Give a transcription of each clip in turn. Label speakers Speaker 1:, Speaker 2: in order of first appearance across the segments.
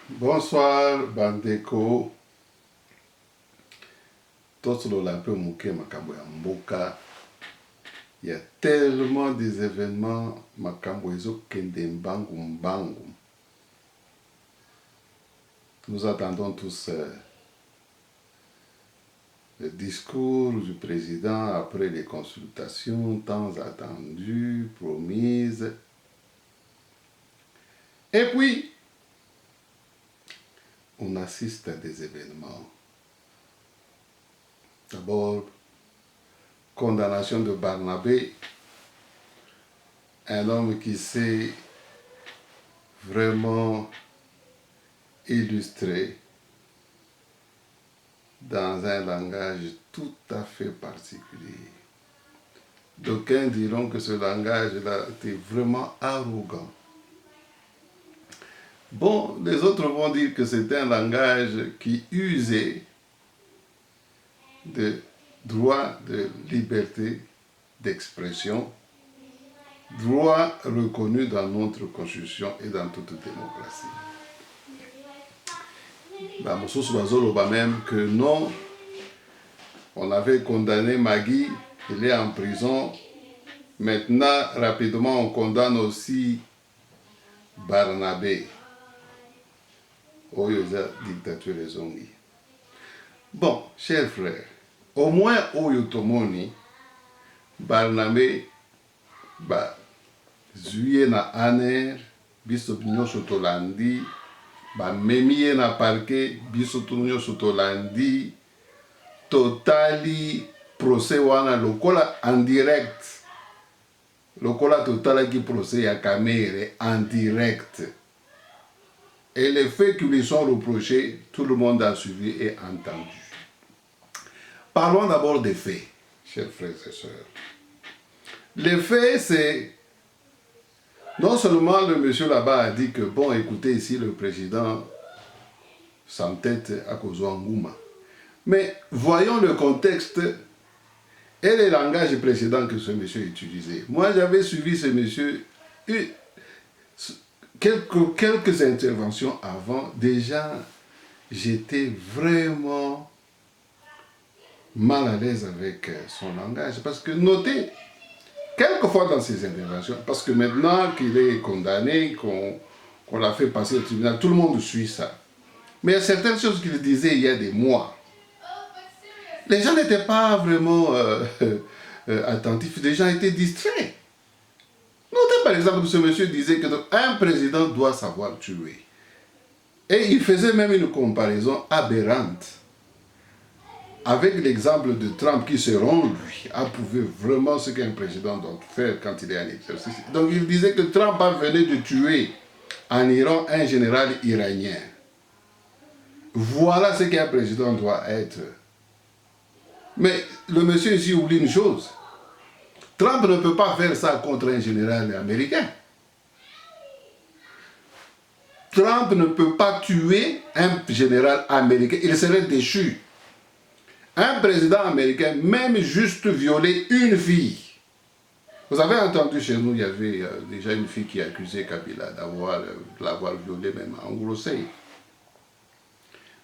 Speaker 1: Bonsoir, Bandeko. Tosolo la peu mouké makambo ya mboka. Il y a tellement des événements makambo ezo kende mbangu mbangu. Nous attendons tous le discours du président après les consultations tant attendues, promises. Et puis, on assiste à des événements. D'abord, condamnation de Barnabé, un homme qui s'est vraiment illustré dans un langage tout à fait particulier. D'aucuns diront que ce langage-là était vraiment arrogant. Bon, les autres vont dire que c'est un langage qui usait de droit de liberté d'expression, droit reconnu dans notre constitution et dans toute démocratie. Mosusu bazoloba même que non, on avait condamné Magui, il est en prison. Maintenant, rapidement, on condamne aussi Barnabé. Oyoza dictature les ongi. Bon, chers frères, au moins Oyo Tomoni, Barnabé, zuye na aner, biso nyonso tolandi, memie na parquet, biso nyonso tolandi, totali procès wana lokola en direct. Lokola totalaki procès ya Kamere en direct. Et les faits qui lui sont reprochés, tout le monde a suivi et entendu. Parlons d'abord des faits, chers frères et sœurs. Les faits, c'est... Non seulement le monsieur là-bas a dit que, bon, écoutez, ici le président s'entête à Kozouangouma. Mais voyons le contexte et les langages précédents que ce monsieur utilisait. Moi, j'avais suivi ce monsieur... Quelques interventions avant, déjà, j'étais vraiment mal à l'aise avec son langage. Parce que notez, quelquefois dans ses interventions, parce que maintenant qu'il est condamné, qu'on l'a fait passer au tribunal, tout le monde suit ça. Mais il y a certaines choses qu'il disait il y a des mois. Les gens n'étaient pas vraiment attentifs, les gens étaient distraits. Notez par exemple que ce monsieur disait qu'un président doit savoir tuer. Et il faisait même une comparaison aberrante avec l'exemple de Trump qui, selon lui, a prouvé vraiment ce qu'un président doit faire quand il est en exercice. Donc il disait que Trump venait de tuer en Iran un général iranien. Voilà ce qu'un président doit être. Mais le monsieur ici oublie une chose. Trump ne peut pas faire ça contre un général américain. Trump ne peut pas tuer un général américain. Il serait déchu. Un président américain, même juste violer une fille. Vous avez entendu chez nous, il y avait déjà une fille qui accusait Kabila l'avoir violée même en grossesse.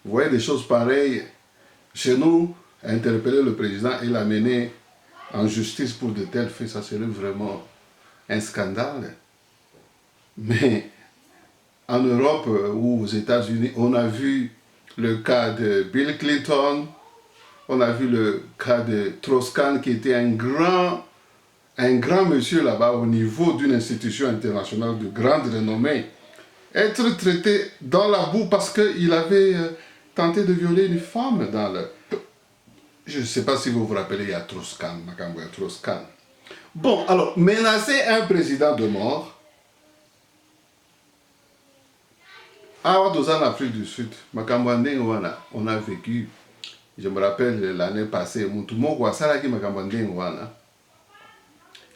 Speaker 1: Vous voyez des choses pareilles. Chez nous, interpeller le président et l'amener en justice pour de tels faits, ça serait vraiment un scandale. Mais en Europe ou aux États-Unis, on a vu le cas de Bill Clinton, on a vu le cas de Strauss-Kahn qui était un grand monsieur là-bas au niveau d'une institution internationale de grande renommée, être traité dans la boue parce qu'il avait tenté de violer une femme dans le... Je ne sais pas si vous vous rappelez, il y a Strauss-Kahn, Makambo, Strauss-Kahn. Bon, alors, menacer un président de mort, en Afrique du Sud, Makambo, on a vécu, je me rappelle l'année passée,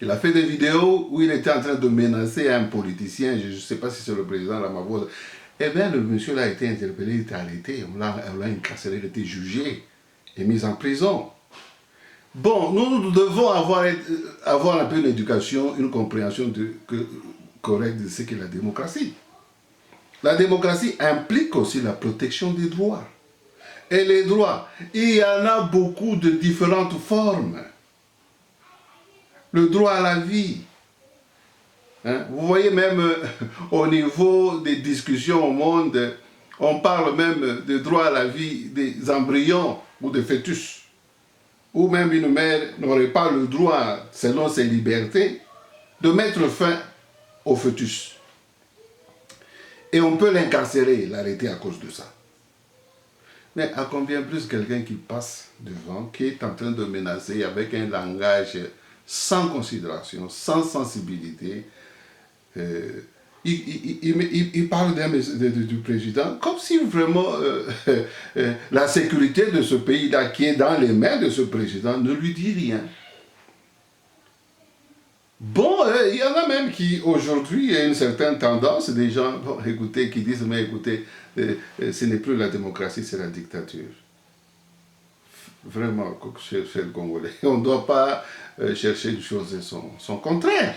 Speaker 1: il a fait des vidéos où il était en train de menacer un politicien, je ne sais pas si c'est le président Ramaphosa. Eh bien, le monsieur là a été interpellé, il était arrêté, on l'a incarcéré, il a été jugé et mis en prison. Bon, nous devons avoir un peu d'éducation, une compréhension correcte de ce qu'est la démocratie. La démocratie implique aussi la protection des droits. Et les droits, il y en a beaucoup de différentes formes. Le droit à la vie. Hein? Vous voyez même au niveau des discussions au monde, on parle même de droit à la vie des embryons ou des fœtus. Ou même une mère n'aurait pas le droit, selon ses libertés, de mettre fin au fœtus. Et on peut l'incarcérer, l'arrêter à cause de ça. Mais à combien plus quelqu'un qui passe devant, qui est en train de menacer avec un langage sans considération, sans sensibilité, il parle du président comme si vraiment la sécurité de ce pays-là, qui est dans les mains de ce président, ne lui dit rien. Bon, il y en a même qui, aujourd'hui, il y a une certaine tendance, des gens, bon, écoutez, qui disent, mais écoutez, ce n'est plus la démocratie, c'est la dictature. Vraiment, chez le Congolais, on ne doit pas chercher des choses son contraire.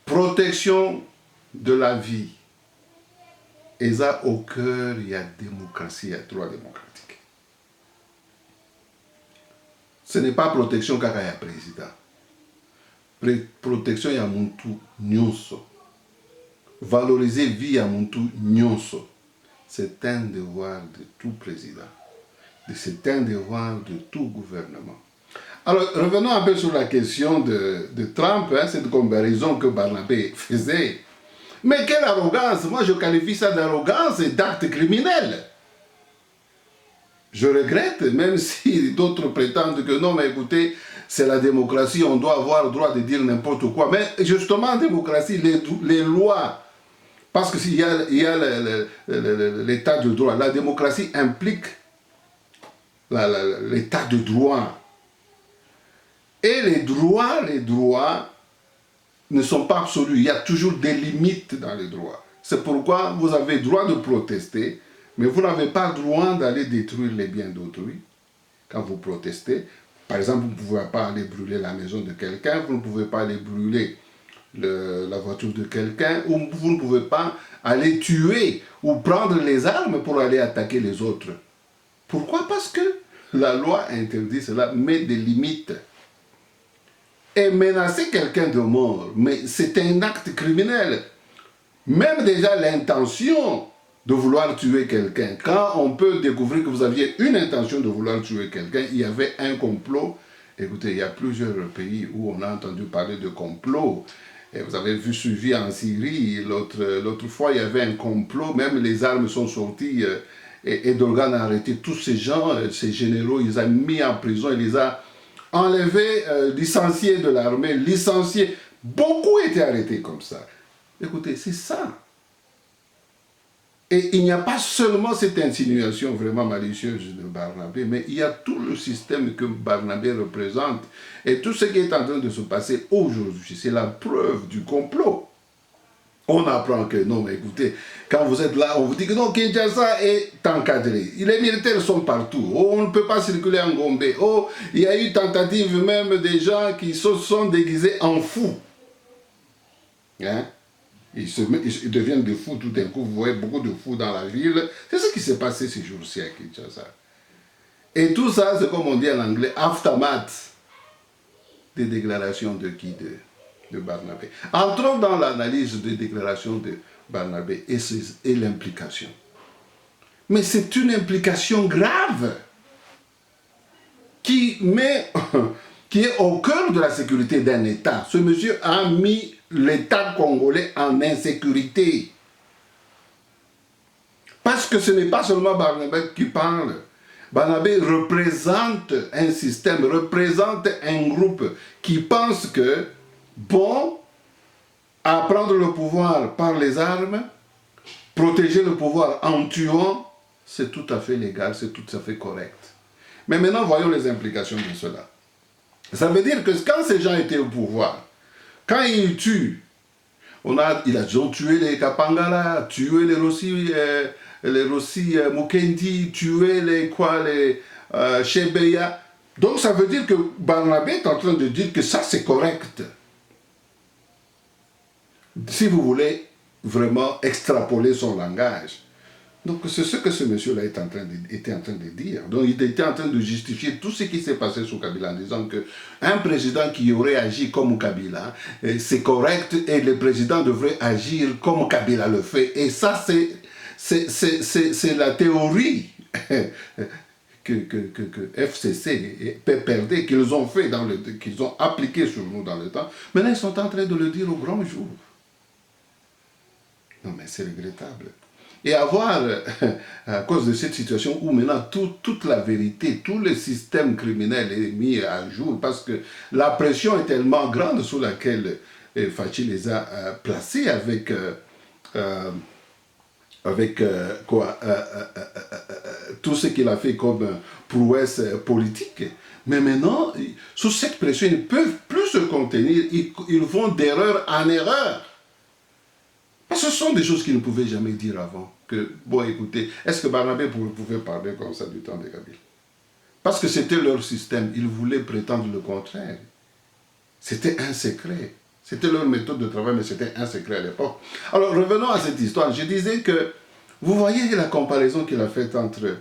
Speaker 1: Protection de la vie. Et ça, au cœur, il y a démocratie, il y a droit démocratique. Ce n'est pas protection car il y a président. Protection, il y a muntu nyonso. Valoriser vie, il y a muntu nyonso. C'est un devoir de tout président. C'est un devoir de tout gouvernement. Alors, revenons un peu sur la question de Trump, hein, cette comparaison que Barnabé faisait. Mais quelle arrogance! Moi, je qualifie ça d'arrogance et d'acte criminel. Je regrette, même si d'autres prétendent que non, mais écoutez, c'est la démocratie, on doit avoir le droit de dire n'importe quoi. Mais justement, en démocratie, les lois, parce qu'il y a l'état de droit, la démocratie implique l'état de droit. Et les droits ne sont pas absolus. Il y a toujours des limites dans les droits. C'est pourquoi vous avez le droit de protester, mais vous n'avez pas le droit d'aller détruire les biens d'autrui. Quand vous protestez, par exemple, vous ne pouvez pas aller brûler la maison de quelqu'un, vous ne pouvez pas aller brûler la voiture de quelqu'un, ou vous ne pouvez pas aller tuer ou prendre les armes pour aller attaquer les autres. Pourquoi? Parce que la loi interdit cela, met des limites. Et menacer quelqu'un de mort, mais c'est un acte criminel. Même déjà l'intention de vouloir tuer quelqu'un, quand on peut découvrir que vous aviez une intention de vouloir tuer quelqu'un, il y avait un complot. Écoutez, il y a plusieurs pays où on a entendu parler de complot. Et vous avez suivi en Syrie, l'autre fois il y avait un complot, même les armes sont sorties, et Dogan a arrêté tous ces gens, ces généraux, ils ont mis en prison, il les a enlevés, licenciés de l'armée, licenciés. Beaucoup étaient arrêtés comme ça. Écoutez, c'est ça. Et il n'y a pas seulement cette insinuation vraiment malicieuse de Barnabé, mais il y a tout le système que Barnabé représente. Et tout ce qui est en train de se passer aujourd'hui, c'est la preuve du complot. On apprend que non, mais écoutez, quand vous êtes là, on vous dit que non, Kinshasa est encadré. Les militaires sont partout. Oh, on ne peut pas circuler en Gombe. Oh, il y a eu tentative même des gens qui se sont déguisés en fous. Hein? Ils deviennent des fous tout d'un coup. Vous voyez beaucoup de fous dans la ville. C'est ce qui s'est passé ces jours-ci à Kinshasa. Et tout ça, c'est comme on dit en anglais, aftermath des déclarations de qui? De Barnabé. Entrons dans l'analyse des déclarations de Barnabé et l'implication. Mais c'est une implication grave qui est au cœur de la sécurité d'un État. Ce monsieur a mis l'État congolais en insécurité. Parce que ce n'est pas seulement Barnabé qui parle. Barnabé représente un système, représente un groupe qui pense que, bon, à prendre le pouvoir par les armes, protéger le pouvoir en tuant, c'est tout à fait légal, c'est tout à fait correct. Mais maintenant, voyons les implications de cela. Ça veut dire que quand ces gens étaient au pouvoir, quand ils tuent, ils ont tué les Kapangala, tué les Rossi Mukendi, tué les Chebeya. Donc ça veut dire que Barnabé est en train de dire que ça c'est correct. Si vous voulez vraiment extrapoler son langage. Donc c'est ce que ce monsieur-là était en train de dire. Donc il était en train de justifier tout ce qui s'est passé sous Kabila en disant qu'un président qui aurait agi comme Kabila, c'est correct et le président devrait agir comme Kabila le fait. Et ça, c'est la théorie que FCC et PPRD qu'ils ont fait, qu'ils ont appliqué sur nous dans le temps. Maintenant, ils sont en train de le dire au grand jour. Non, mais c'est regrettable. Et avoir, à cause de cette situation où maintenant toute la vérité, tout le système criminel est mis à jour, parce que la pression est tellement grande sous laquelle Fachi les a placés avec tout ce qu'il a fait comme prouesse politique. Mais maintenant, sous cette pression, ils ne peuvent plus se contenir, ils vont d'erreur en erreur. Parce que ce sont des choses qu'ils ne pouvaient jamais dire avant. Que, bon, écoutez, est-ce que Barnabé pouvait parler comme ça du temps de Kabila? Parce que c'était leur système, ils voulaient prétendre le contraire. C'était un secret. C'était leur méthode de travail, mais c'était un secret à l'époque. Alors, revenons à cette histoire. Je disais que, vous voyez la comparaison qu'il a faite entre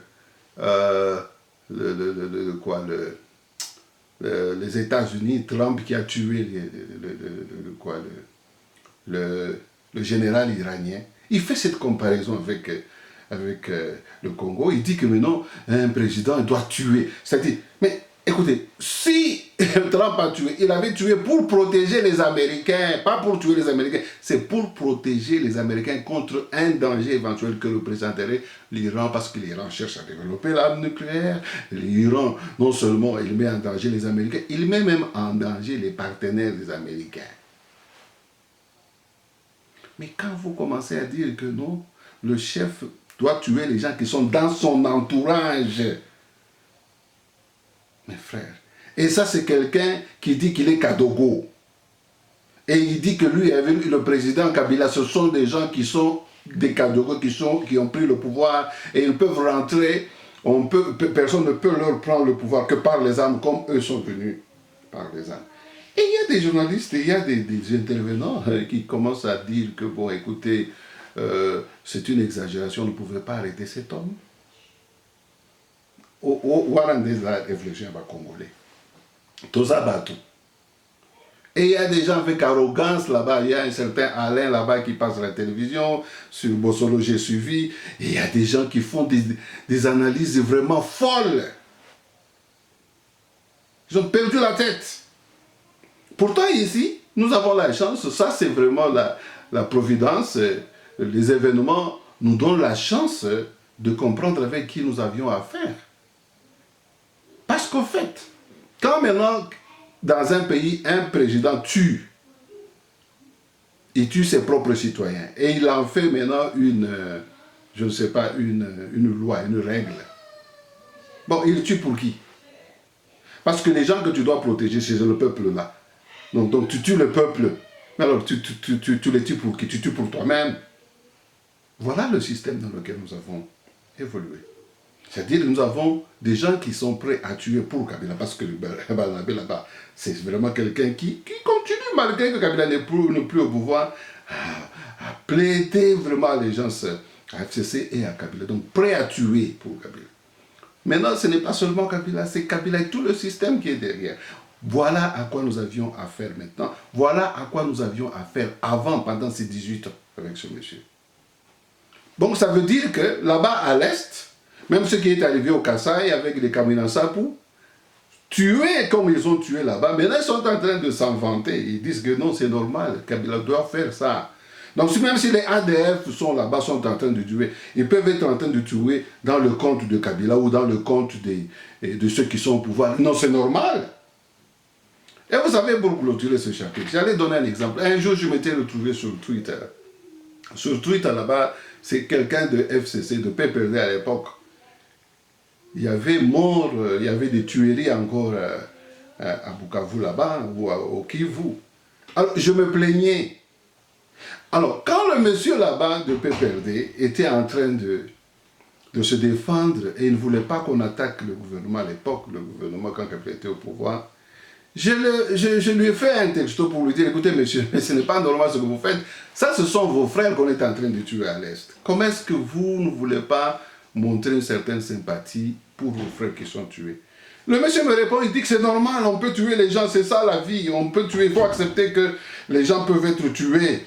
Speaker 1: les États-Unis, Trump qui a tué le général iranien. Il fait cette comparaison avec le Congo. Il dit que maintenant, un président doit tuer. C'est-à-dire, mais écoutez, si Trump a tué, il avait tué pour protéger les Américains, pas pour tuer les Américains, c'est pour protéger les Américains contre un danger éventuel que représenterait l'Iran, parce que l'Iran cherche à développer l'arme nucléaire. L'Iran, non seulement il met en danger les Américains, il met même en danger les partenaires des Américains. Mais quand vous commencez à dire que non, le chef doit tuer les gens qui sont dans son entourage, mes frères, et ça c'est quelqu'un qui dit qu'il est Kadogo, et il dit que lui et le président Kabila, ce sont des gens qui sont des Kadogo, qui ont pris le pouvoir, et ils peuvent rentrer, personne ne peut leur prendre le pouvoir que par les armes, comme eux sont venus par les armes. Et il y a des journalistes, il y a des intervenants qui commencent à dire que, bon, écoutez, c'est une exagération, on ne pouvait pas arrêter cet homme. Warren des la réflexion va congolais. Tout ça bat tout. Et il y a des gens avec arrogance là-bas, il y a un certain Alain là-bas qui passe à la télévision, sur Bossolo j'ai suivi, et il y a des gens qui font des analyses vraiment folles. Ils ont perdu la tête. Pourtant ici, nous avons la chance, ça c'est vraiment la providence, les événements nous donnent la chance de comprendre avec qui nous avions affaire. Parce qu'au fait, quand maintenant, dans un pays, un président tue, il tue ses propres citoyens, et il en fait maintenant je ne sais pas, une loi, une règle. Bon, il tue pour qui? Parce que les gens que tu dois protéger, c'est le peuple là. Donc tu tues le peuple, mais alors tu les tues pour qui? Tu tues pour toi-même. Voilà le système dans lequel nous avons évolué. C'est-à-dire que nous avons des gens qui sont prêts à tuer pour Kabila, parce que Barnabé là-bas, c'est vraiment quelqu'un qui continue, malgré que Kabila n'est plus au pouvoir, à plaider vraiment allégeance à FCC et à Kabila. Donc prêt à tuer pour Kabila. Maintenant, ce n'est pas seulement Kabila, c'est Kabila et tout le système qui est derrière. Voilà à quoi nous avions affaire maintenant. Voilà à quoi nous avions affaire avant, pendant ces 18 ans avec ce monsieur. Donc ça veut dire que là-bas à l'Est, même ce qui est arrivé au Kasaï avec les Kamina Sapou, tués comme ils ont tué là-bas, maintenant ils sont en train de s'en vanter. Ils disent que non, c'est normal, Kabila doit faire ça. Donc même si les ADF sont là-bas, sont en train de tuer, ils peuvent être en train de tuer dans le compte de Kabila ou dans le compte de ceux qui sont au pouvoir. Non, c'est normal. Et vous savez, pour clôturer ce chapitre, j'allais donner un exemple. Un jour, je m'étais retrouvé sur Twitter. Sur Twitter, là-bas, c'est quelqu'un de FCC, de PPRD à l'époque. Il y avait des tueries encore à Bukavu là-bas, ou au Kivu. Alors, je me plaignais. Alors, quand le monsieur là-bas de PPRD était en train de se défendre, et il ne voulait pas qu'on attaque le gouvernement à l'époque, le gouvernement quand il était au pouvoir, Je lui ai fait un texto pour lui dire, écoutez monsieur, ce n'est pas normal ce que vous faites. Ça, ce sont vos frères qu'on est en train de tuer à l'Est. Comment est-ce que vous ne voulez pas montrer une certaine sympathie pour vos frères qui sont tués? Le monsieur me répond, il dit que c'est normal, on peut tuer les gens, c'est ça la vie. On peut tuer, il faut accepter que les gens peuvent être tués.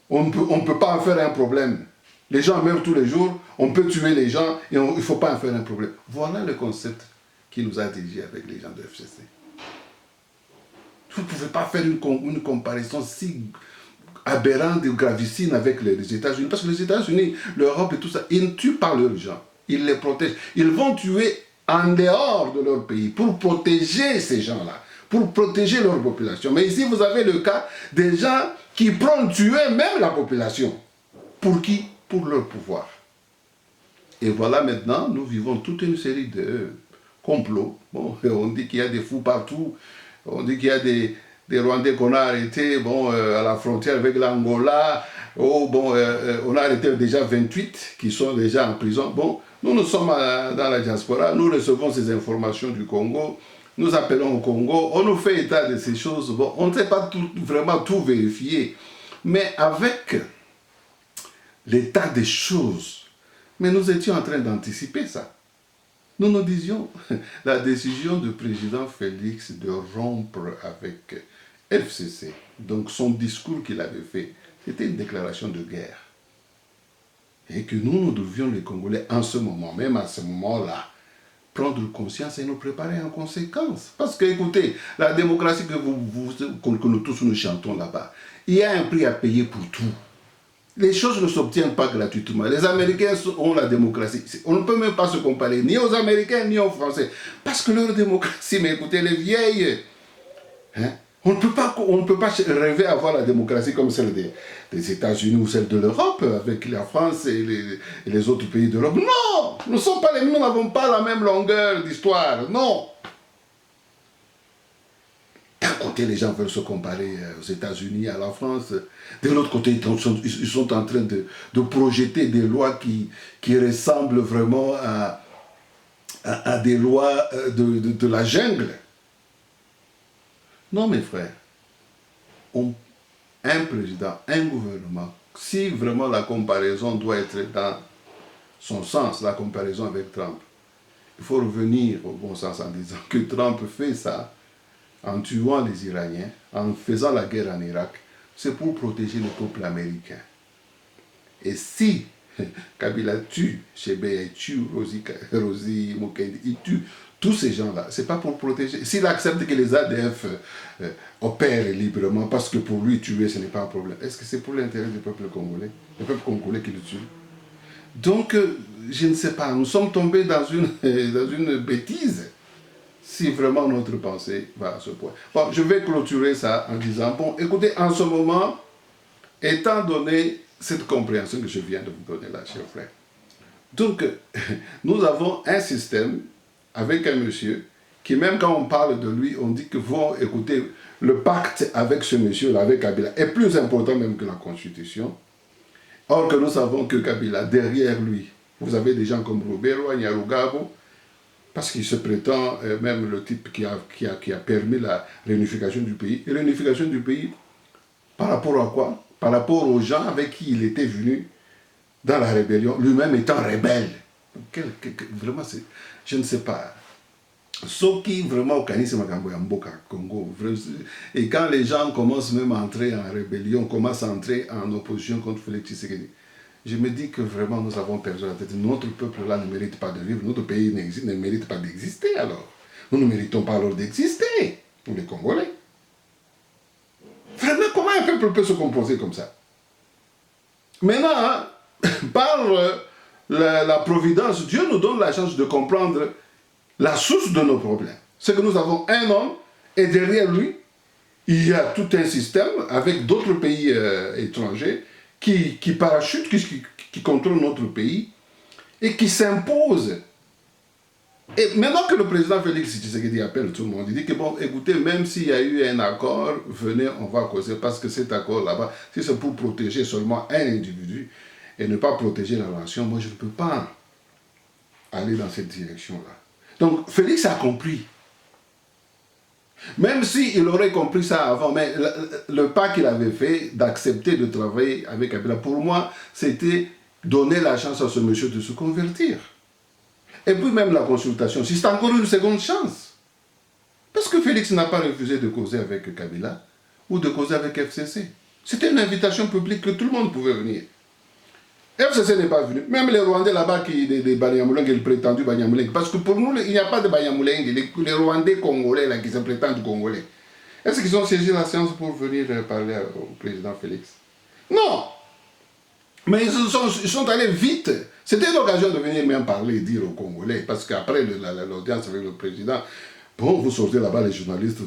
Speaker 1: On ne peut pas en faire un problème. Les gens meurent tous les jours, on peut tuer les gens et il ne faut pas en faire un problème. Voilà le concept qui nous a dirigés avec les gens de FCC. Vous ne pouvez pas faire une comparaison si aberrante et gravissime avec les États-Unis. Parce que les États-Unis, l'Europe et tout ça, ils ne tuent pas leurs gens. Ils les protègent. Ils vont tuer en dehors de leur pays pour protéger ces gens-là, pour protéger leur population. Mais ici, vous avez le cas des gens qui prennent tuer même la population. Pour qui? Pour leur pouvoir. Et voilà maintenant, nous vivons toute une série de complots. Bon, on dit qu'il y a des fous partout. On dit qu'il y a des Rwandais qu'on a arrêtés à la frontière avec l'Angola. Oh, on a arrêté déjà 28 qui sont déjà en prison. Bon, nous sommes dans la diaspora, nous recevons ces informations du Congo, nous appelons au Congo, on nous fait état de ces choses. Bon, on ne sait pas vraiment tout vérifier, mais avec l'état des choses, mais nous étions en train d'anticiper ça. Nous nous disions, la décision du président Félix de rompre avec FCC, donc son discours qu'il avait fait, c'était une déclaration de guerre. Et que nous devions, les Congolais, en ce moment, même à ce moment-là, prendre conscience et nous préparer en conséquence. Parce que, écoutez, la démocratie que nous tous nous chantons là-bas, il y a un prix à payer pour tout. Les choses ne s'obtiennent pas gratuitement. Les Américains ont la démocratie. On ne peut même pas se comparer ni aux Américains ni aux Français. Parce que leur démocratie, mais écoutez, les vieilles, hein, on ne peut pas rêver à avoir la démocratie comme celle des États-Unis ou celle de l'Europe, avec la France et les autres pays d'Europe. Non, nous n'avons pas la même longueur d'histoire, non. D'un côté, les gens veulent se comparer aux États-Unis, à la France. De l'autre côté, ils sont en train de projeter des lois qui ressemblent vraiment à des lois de la jungle. Non, mes frères, un président, un gouvernement, si vraiment la comparaison doit être dans son sens, la comparaison avec Trump, il faut revenir au bon sens en disant que Trump fait ça en tuant les Iraniens, en faisant la guerre en Irak, c'est pour protéger le peuple américain. Et si Kabila tue Chebeya, il tue Rosie Mukendi, il tue tous ces gens-là, c'est pas pour protéger. S'il accepte que les ADF opèrent librement, parce que pour lui, tuer, ce n'est pas un problème, est-ce que c'est pour l'intérêt du peuple congolais? Le peuple congolais qui le tue? Donc, je ne sais pas, nous sommes tombés dans une bêtise, si vraiment notre pensée va à ce point. Bon, je vais clôturer ça en disant, bon, écoutez, en ce moment, étant donné cette compréhension que je viens de vous donner là, chers frères, donc, nous avons un système avec un monsieur qui, même quand on parle de lui, on dit que, bon, écoutez, le pacte avec ce monsieur-là, avec Kabila, est plus important même que la Constitution. Or que nous savons que Kabila, derrière lui, vous avez des gens comme Robert Nyarugabo, parce qu'il se prétend même le type qui a permis la réunification du pays. Et réunification du pays, par rapport à quoi? Par rapport aux gens avec qui il était venu dans la rébellion, lui-même étant rebelle. Vraiment, je ne sais pas. Ce qui vraiment au Congo. Et quand les gens commencent même à entrer en rébellion, commencent à entrer en opposition contre Félix Tshisekedi, je me dis que vraiment nous avons perdu la tête. Notre peuple là ne mérite pas de vivre, notre pays ne mérite pas d'exister alors. Nous ne méritons pas alors d'exister, nous les Congolais. Vraiment, comment un peuple peut se composer comme ça? Maintenant, hein, par la providence, Dieu nous donne la chance de comprendre la source de nos problèmes. C'est que nous avons un homme et derrière lui, il y a tout un système avec d'autres pays étrangers qui parachutent, qui contrôlent notre pays et qui s'imposent. Et maintenant que le président Félix Tshisekedi appelle tout le monde, il dit que bon, écoutez, même s'il y a eu un accord, venez, on va causer, parce que cet accord là-bas, si c'est pour protéger seulement un individu et ne pas protéger la nation, moi je ne peux pas aller dans cette direction-là. Donc Félix a compris Même s'il aurait compris ça avant, mais le pas qu'il avait fait d'accepter de travailler avec Kabila, pour moi, c'était donner la chance à ce monsieur de se convertir. Et puis même la consultation, si c'est encore une seconde chance. Parce que Félix n'a pas refusé de causer avec Kabila ou de causer avec FCC. C'était une invitation publique que tout le monde pouvait venir. FCC n'est pas venu. Même les Rwandais là-bas, des Banyamulenge, le prétendu Banyamulenge. Parce que pour nous, il n'y a pas de Banyamulenge. Les Rwandais congolais là, qui se prétendent congolais. Est-ce qu'ils ont saisi la séance pour venir parler au président Félix? Non. Mais ils sont allés vite. C'était l'occasion de venir même parler et dire aux Congolais. Parce qu'après l'audience avec le président, bon, vous sortez là-bas, les journalistes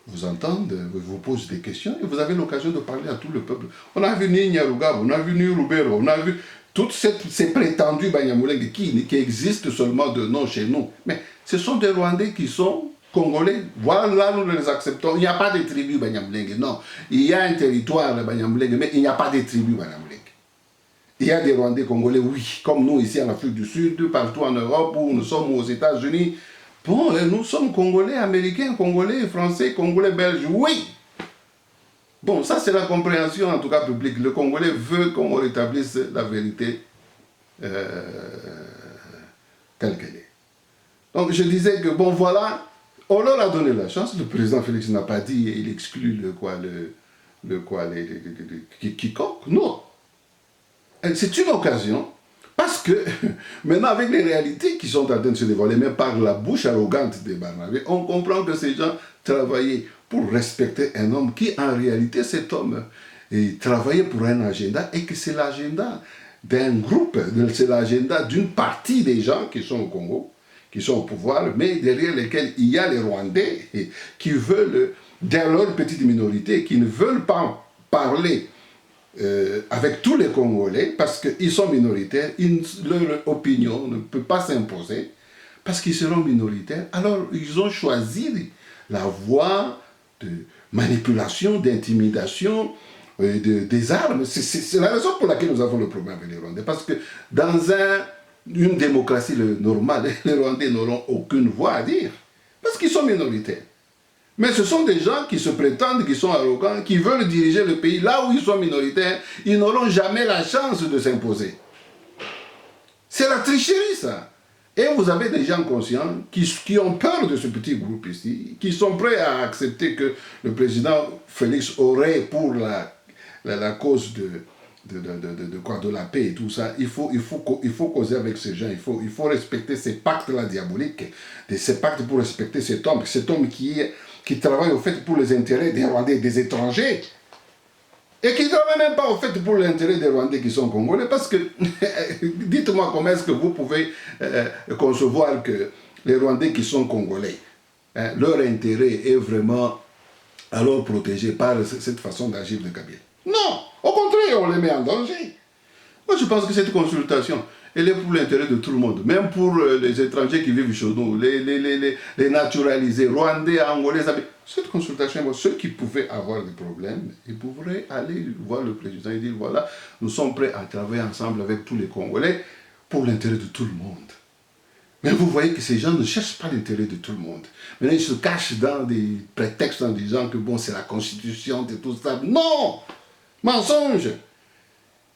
Speaker 1: vous entendent, vous posent des questions et vous avez l'occasion de parler à tout le peuple. On a vu Nyarugabo, on a vu Nirubero, on a vu toutes ces prétendus Banyamulenge qui existent seulement de nom chez nous. Mais ce sont des Rwandais qui sont Congolais. Voilà, là, nous les acceptons. Il n'y a pas de tribu Banyamulenge, non. Il y a un territoire Banyamulenge, mais il n'y a pas de tribu Banyamulenge. Il y a des Rwandais Congolais, oui, comme nous ici en Afrique du Sud, partout en Europe, où nous sommes aux États-Unis. Bon, nous sommes Congolais, Américains, Congolais, Français, Congolais, Belges, oui. Bon, ça c'est la compréhension en tout cas publique. Le Congolais veut qu'on rétablisse la vérité telle qu'elle est. Donc je disais que, bon voilà, on leur a donné la chance. Le président Félix n'a pas dit, il exclut quiconque, non. C'est une occasion, parce que maintenant avec les réalités qui sont en train de se dévoiler, même par la bouche arrogante des Barnabé, on comprend que ces gens travaillaient pour respecter un homme qui en réalité cet homme travaillait pour un agenda et que c'est l'agenda d'un groupe, c'est l'agenda d'une partie des gens qui sont au Congo, qui sont au pouvoir, mais derrière lesquels il y a les Rwandais qui veulent, dans leur petite minorité, qui ne veulent pas parler avec tous les Congolais, parce qu'ils sont minoritaires, leur opinion ne peut pas s'imposer, parce qu'ils seront minoritaires. Alors, ils ont choisi la voie de manipulation, d'intimidation, des armes. C'est la raison pour laquelle nous avons le problème avec les Rwandais. Parce que dans une démocratie normale, les Rwandais n'auront aucune voix à dire, parce qu'ils sont minoritaires. Mais ce sont des gens qui se prétendent, qui sont arrogants, qui veulent diriger le pays là où ils sont minoritaires. Ils n'auront jamais la chance de s'imposer. C'est la tricherie, ça. Et vous avez des gens conscients qui ont peur de ce petit groupe ici, qui sont prêts à accepter que le président Félix aurait pour la cause de la paix et tout ça. Il faut causer avec ces gens, il faut respecter ces pactes-là diaboliques, ces pactes pour respecter cet homme qui travaille au fait pour les intérêts des Rwandais et des étrangers, et qui ne travaille même pas au fait pour l'intérêt des Rwandais qui sont congolais, parce que, dites-moi comment est-ce que vous pouvez concevoir que les Rwandais qui sont congolais, leur intérêt est vraiment alors protégé par cette façon d'agir de Kabila. Non, au contraire, on les met en danger. Moi, je pense que cette consultation, elle est pour l'intérêt de tout le monde, même pour les étrangers qui vivent chez nous, les naturalisés, Rwandais, Angolais. Cette consultation, ceux qui pouvaient avoir des problèmes, ils pourraient aller voir le président et dire, voilà, nous sommes prêts à travailler ensemble avec tous les Congolais pour l'intérêt de tout le monde. Mais vous voyez que ces gens ne cherchent pas l'intérêt de tout le monde. Maintenant, ils se cachent dans des prétextes en disant que bon, c'est la constitution et tout ça. Non! Mensonge!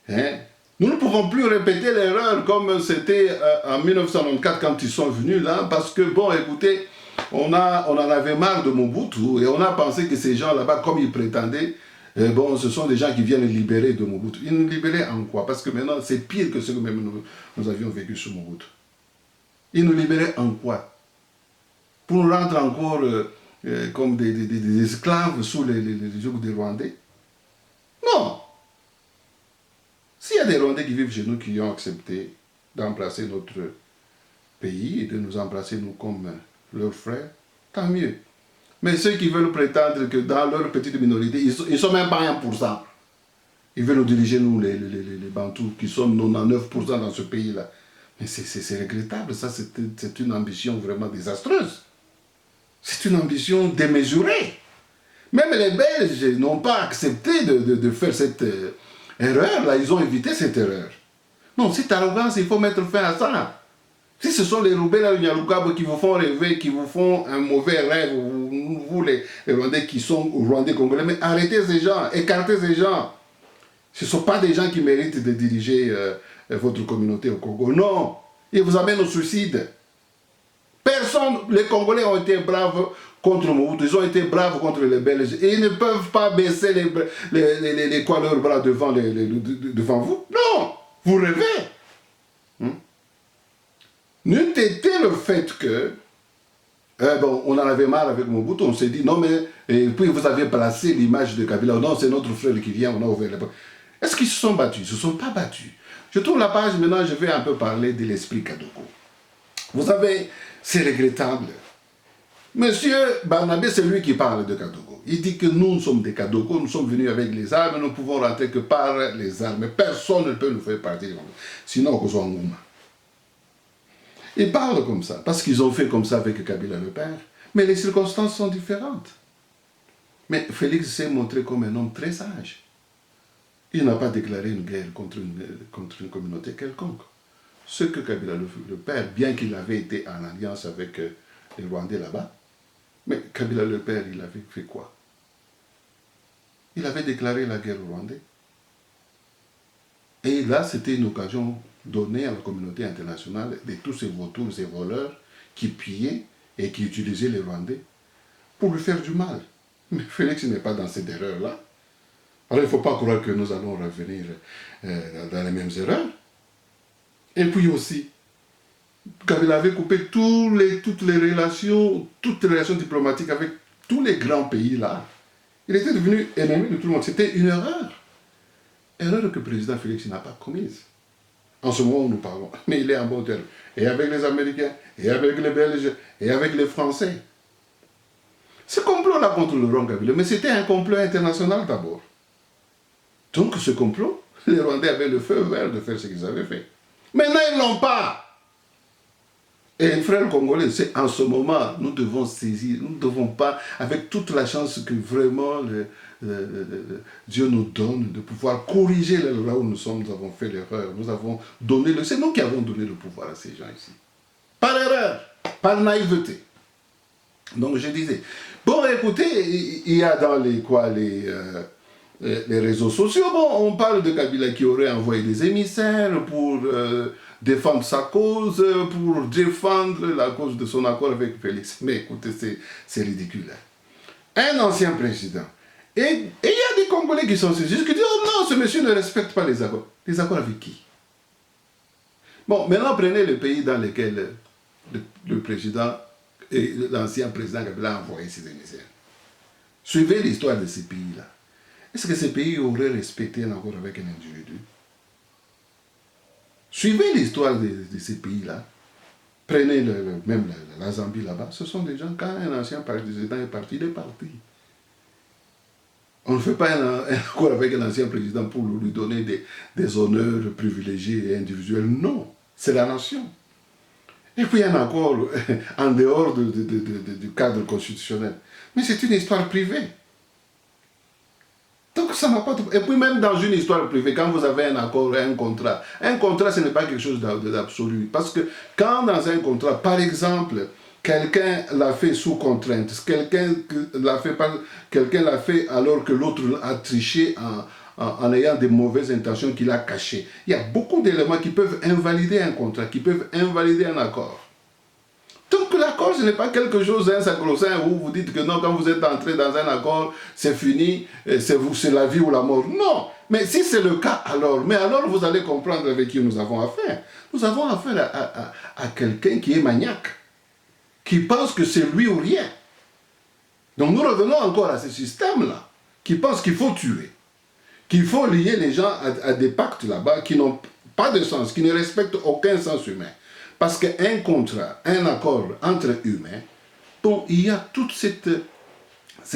Speaker 1: Hein? Nous ne pouvons plus répéter l'erreur comme c'était en 1994 quand ils sont venus là, parce que, bon, écoutez, on en avait marre de Mobutu et on a pensé que ces gens là-bas, comme ils prétendaient, bon, ce sont des gens qui viennent libérer de Mobutu. Ils nous libéraient en quoi? Parce que maintenant, c'est pire que ce que même nous avions vécu sur Mobutu. Ils nous libéraient en quoi? Pour nous rendre encore comme des esclaves sous les jougs des Rwandais? Non! S'il y a des Rwandais qui vivent chez nous qui ont accepté d'embrasser notre pays et de nous embrasser nous comme leurs frères, tant mieux. Mais ceux qui veulent prétendre que dans leur petite minorité, ils ne sont même pas 1%. Ils veulent nous diriger, nous, les Bantous, qui sommes 99% dans ce pays-là. Mais c'est regrettable, ça, c'est une ambition vraiment désastreuse. C'est une ambition démesurée. Même les Belges n'ont pas accepté de faire cette erreur, là, ils ont évité cette erreur. Non, cette arrogance, il faut mettre fin à ça. Si ce sont les Roubaix, les Nyalukabo qui vous font rêver, qui vous font un mauvais rêve, vous les Rwandais qui sont Rwandais congolais, mais arrêtez ces gens, écartez ces gens. Ce ne sont pas des gens qui méritent de diriger votre communauté au Congo. Non, ils vous amènent au suicide. Personne, les Congolais ont été braves contre Mobutu, ils ont été braves contre les Belges. Et ils ne peuvent pas baisser leurs bras devant vous. Non, vous rêvez. N'eût été le fait que, on en avait marre avec Mobutu, on s'est dit, non mais, et puis vous avez placé l'image de Kabila, non c'est notre frère qui vient, on a ouvert les portes. Est-ce qu'ils se sont battus? Ils ne se sont pas battus. Je tourne la page, maintenant je vais un peu parler de l'esprit Kadoko. Vous savez, c'est regrettable. Monsieur Barnabé, c'est lui qui parle de Kadoko. Il dit que nous sommes des Kadoko, nous sommes venus avec les armes, nous ne pouvons rentrer que par les armes. Personne ne peut nous faire partir. Sinon, qu'on soit en Ngouma. Ils parlent comme ça, parce qu'ils ont fait comme ça avec Kabila le père. Mais les circonstances sont différentes. Mais Félix s'est montré comme un homme très sage. Il n'a pas déclaré une guerre contre une communauté quelconque. Ce que Kabila le père, bien qu'il avait été en alliance avec les Rwandais là-bas, mais Kabila le père, il avait fait quoi? Il avait déclaré la guerre aux Rwandais. Et là, c'était une occasion donnée à la communauté internationale de tous ces vautours et voleurs qui pillaient et qui utilisaient les Rwandais pour lui faire du mal. Mais Félix n'est pas dans cette erreur-là. Alors il ne faut pas croire que nous allons revenir dans les mêmes erreurs. Et puis aussi, quand il avait coupé toutes les relations diplomatiques avec tous les grands pays là, il était devenu ennemi de tout le monde. C'était une erreur. Erreur que le président Félix n'a pas commise. En ce moment où nous parlons. Mais il est en bon terme. Et avec les Américains, et avec les Belges, et avec les Français. Ce complot-là contre le Laurent Kabila, mais c'était un complot international d'abord. Donc ce complot, les Rwandais avaient le feu vert de faire ce qu'ils avaient fait. Maintenant, ils ne l'ont pas. Et frères congolais, c'est en ce moment, nous devons saisir, nous ne devons pas, avec toute la chance que vraiment Dieu nous donne, de pouvoir corriger là où nous sommes, nous avons fait l'erreur, nous avons donné c'est nous qui avons donné le pouvoir à ces gens ici. Par erreur, par naïveté. Donc je disais, bon écoutez, il y a dans les réseaux sociaux, bon, on parle de Kabila qui aurait envoyé des émissaires pour défendre sa cause, pour défendre la cause de son accord avec Félix. Mais écoutez, c'est ridicule. Un ancien président. Et il y a des Congolais qui sont saisis, qui disent, oh non, ce monsieur ne respecte pas les accords. Les accords avec qui? Bon, maintenant prenez le pays dans lequel le président et l'ancien président Kabila a envoyé ses émissaires. Suivez l'histoire de ces pays-là. Est-ce que ces pays auraient respecté un accord avec un individu? Suivez l'histoire de ces pays-là. Prenez même la Zambie là-bas. Ce sont des gens, quand un ancien président est parti, il est parti. On ne fait pas un accord avec un ancien président pour lui donner des honneurs privilégiés et individuels. Non, c'est la nation. Et puis un accord en dehors du cadre constitutionnel. Mais c'est une histoire privée. Donc ça n'a pas de... Et puis même dans une histoire privée, quand vous avez un accord, un contrat ce n'est pas quelque chose d'absolu. Parce que quand dans un contrat, par exemple, quelqu'un l'a fait sous contrainte, quelqu'un l'a fait alors que l'autre a triché en ayant des mauvaises intentions qu'il a cachées. Il y a beaucoup d'éléments qui peuvent invalider un contrat, qui peuvent invalider un accord. Donc l'accord, ce n'est pas quelque chose, un sacro-saint, où vous dites que non, quand vous êtes entré dans un accord, c'est fini, c'est la vie ou la mort. Non, mais si c'est le cas, alors vous allez comprendre avec qui nous avons affaire. Nous avons affaire à quelqu'un qui est maniaque, qui pense que c'est lui ou rien. Donc nous revenons encore à ce système-là, qui pense qu'il faut tuer, qu'il faut lier les gens à des pactes là-bas qui n'ont pas de sens, qui ne respectent aucun sens humain. Parce qu'un contrat, un accord entre humains, bon, il y a toutes ces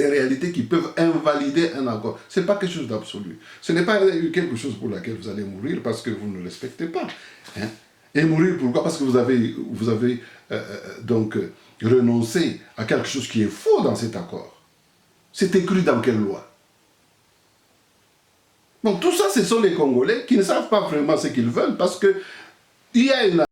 Speaker 1: réalités qui peuvent invalider un accord. Ce n'est pas quelque chose d'absolu. Ce n'est pas quelque chose pour laquelle vous allez mourir parce que vous ne respectez pas. Hein? Et mourir pourquoi? Parce que vous avez donc renoncé à quelque chose qui est faux dans cet accord. C'est écrit dans quelle loi? Bon, tout ça, ce sont les Congolais qui ne savent pas vraiment ce qu'ils veulent parce qu'il y a une